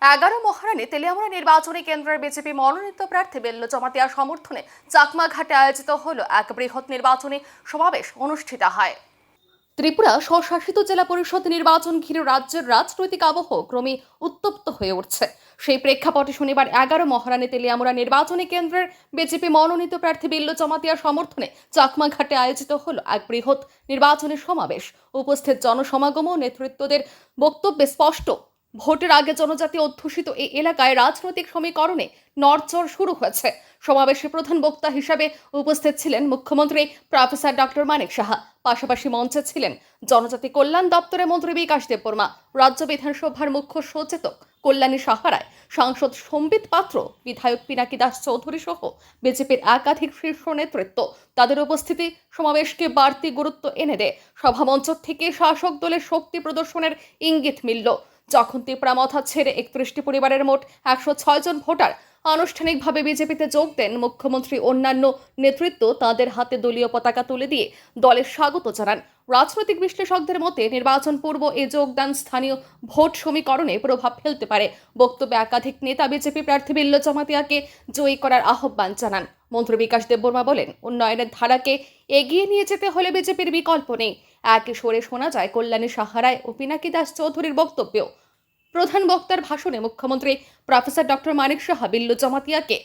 11 মহারানী তেলিয়ামুড়া নির্বাচনী কেন্দ্রের বিজেপি মনোনীত প্রার্থী বেল্লো জমাতিয়ার সমর্থনে চাকমাঘাটে আয়োজিত হল এক বৃহৎ নির্বাচনী সমাবেশ অনুষ্ঠিত হয়। ত্রিপুরা স্বশাসিত জেলা পরিষদ নির্বাচন ঘিরে রাজ্যের রাজনৈতিক আবহ ক্রমে উত্তপ্ত হয়ে উঠছে। সেই প্রেক্ষাপটে শনিবার 11 মহারানী তেলিয়ামুড়া নির্বাচনী কেন্দ্রের বিজেপি মনোনীত প্রার্থী বেল্লো জমাতিয়ার সমর্থনে চাকমাঘাটে আয়োজিত হল এক বৃহৎ নির্বাচনী সমাবেশ। উপস্থিত জনসমাগম ও নেতৃত্বদের বক্তব্যে স্পষ্ট, ভোটের আগে জনজাতি অধ্যুষিত এই এলাকায় রাজনৈতিক সমীকরণে নড়চড় শুরু হয়েছে। সমাবেশে প্রধান বক্তা হিসাবে উপস্থিত ছিলেন মুখ্যমন্ত্রী প্রফেসর ডক্টর মানিক সাহা। পাশাপাশি মঞ্চে ছিলেন জনজাতি কল্যাণ দপ্তরের মন্ত্রী বিকাশ দেববর্মা, রাজ্য বিধানসভার মুখ্য সচেতক কল্যাণী সাহারায়, সাংসদ সম্বিত পাত্র, বিধায়ক পিনাকি দাস চৌধুরী সহ বিজেপির একাধিক শীর্ষ নেতৃত্ব। তাদের উপস্থিতি সমাবেশকে বাড়তি গুরুত্ব এনে দেয়। সভামঞ্চ থেকে শাসক দলের শক্তি প্রদর্শনের ইঙ্গিত মিলল। যখন তিপ্রামথা ছেড়ে 31টি পরিবারের মোট 106 জন ভোটার আনুষ্ঠানিকভাবে বিজেপিতে যোগ দেন, মুখ্যমন্ত্রী অন্যান্য নেতৃত্ব তাদের হাতে দলীয় পতাকা তুলে দিয়ে দলের স্বাগত জানান। রাজনৈতিক বিশ্লেষকদের মতে নির্বাচন পূর্ব এই যোগদান স্থানীয় ভোট সমীকরণে প্রভাব ফেলতে পারে। বক্তব্যে একাধিক নেতা বিজেপি প্রার্থী বেল্লো জমাতিয়াকে জয়ী করার আহ্বান জানান। মন্ত্রী বিকাশ দেববর্মা বলেন, উন্নয়নের ধারাকে এগিয়ে নিয়ে যেতে হলে বিজেপির বিকল্প নেই। একই সুরে শোনা যায় কল্যাণী সাহারায় ও পিনাকি দাস চৌধুরীর বক্তব্য। প্রধান বক্তার ভাষণে মুখ্যমন্ত্রী প্রফেসর ডক্টর মানিক সাহা বেল্লো জমাতিয়াকে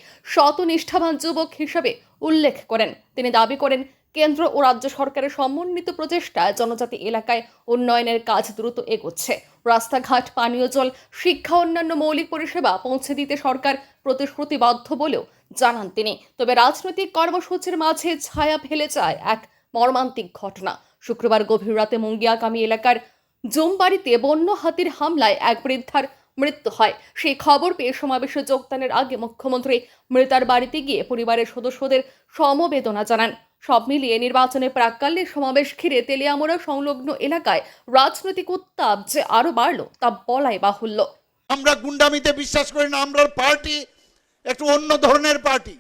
নিষ্ঠাবান যুবক হিসেবে উল্লেখ করেন। তিনি দাবি করেন, কেন্দ্র ও রাজ্য সরকারের সমন্বিত প্রচেষ্টায় জনজাতি এলাকায় উন্নয়নের কাজ দ্রুত এগোচ্ছে। রাস্তাঘাট, পানীয় জল, শিক্ষা, অন্যান্য মৌলিক পরিষেবা পৌঁছে দিতে সরকার প্রতিশ্রুতিবদ্ধ বলেও জানান তিনি। তবে রাজনৈতিক কর্মসূচির মাঝে ছায়া ফেলে যায় এক মর্মান্তিক ঘটনা। শুক্রবার গভীর রাতে মুঙ্গিয়াকামী এলাকার জমবাড়িতে বন্য হাতির হামলায় এক বৃদ্ধার মৃত্যু হয়। সেই খবর পেয়ে সমাবেশে যোগদানের আগে মুখ্যমন্ত্রী মৃতার বাড়িতে গিয়ে পরিবারের সদস্যদের সমবেদনা জানান। সব মিলিয়ে নির্বাচনের প্রাক্কালে সমাবেশ ঘিরে তেলিয়ামুড়া সংলগ্ন এলাকায় রাজনৈতিক উত্তাপ যে আরো বাড়ল তা বলাই বাহুল্য। আমরা গুন্ডামিতে বিশ্বাস করি না। আমরা পার্টি একটু অন্য ধরনের পার্টি।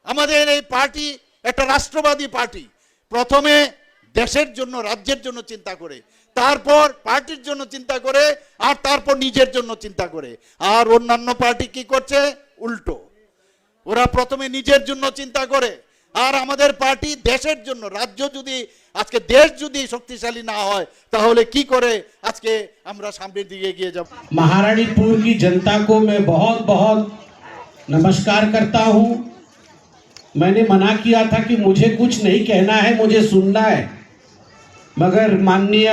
আমাদের এই পার্টি একটা রাষ্ট্রবাদী পার্টি। প্রথমে দেশের জন্য, রাজ্যের জন্য চিন্তা করে, তারপর পার্টির জন্য চিন্তা করে, আর তারপর নিজের জন্য চিন্তা করে। আর অন্যান্য পার্টি কি করছে? উল্টো। ওরা প্রথমে নিজের জন্য চিন্তা করে, আর আমাদের পার্টি দেশের জন্য। রাজ্য যদি আজকে, দেশ যদি শক্তিশালী না হয় তাহলে কি করে আজকে আমরা সামনের দিকে এগিয়ে যাব? महारानीपुर की जनता को मैं बहुत बहुत नमस्कार करता हूं। मैंने मना किया था कि मुझे कुछ नहीं कहना है, मुझे सुनना है, मगर माननीय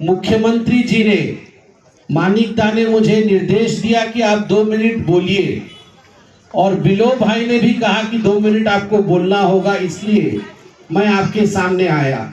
मुख्यमंत्री जी ने, मानिक दा ने मुझे निर्देश दिया कि आप 2 मिनट बोलिए, और बिलो भाई ने भी कहा कि 2 मिनट आपको बोलना होगा, इसलिए मैं आपके सामने आया।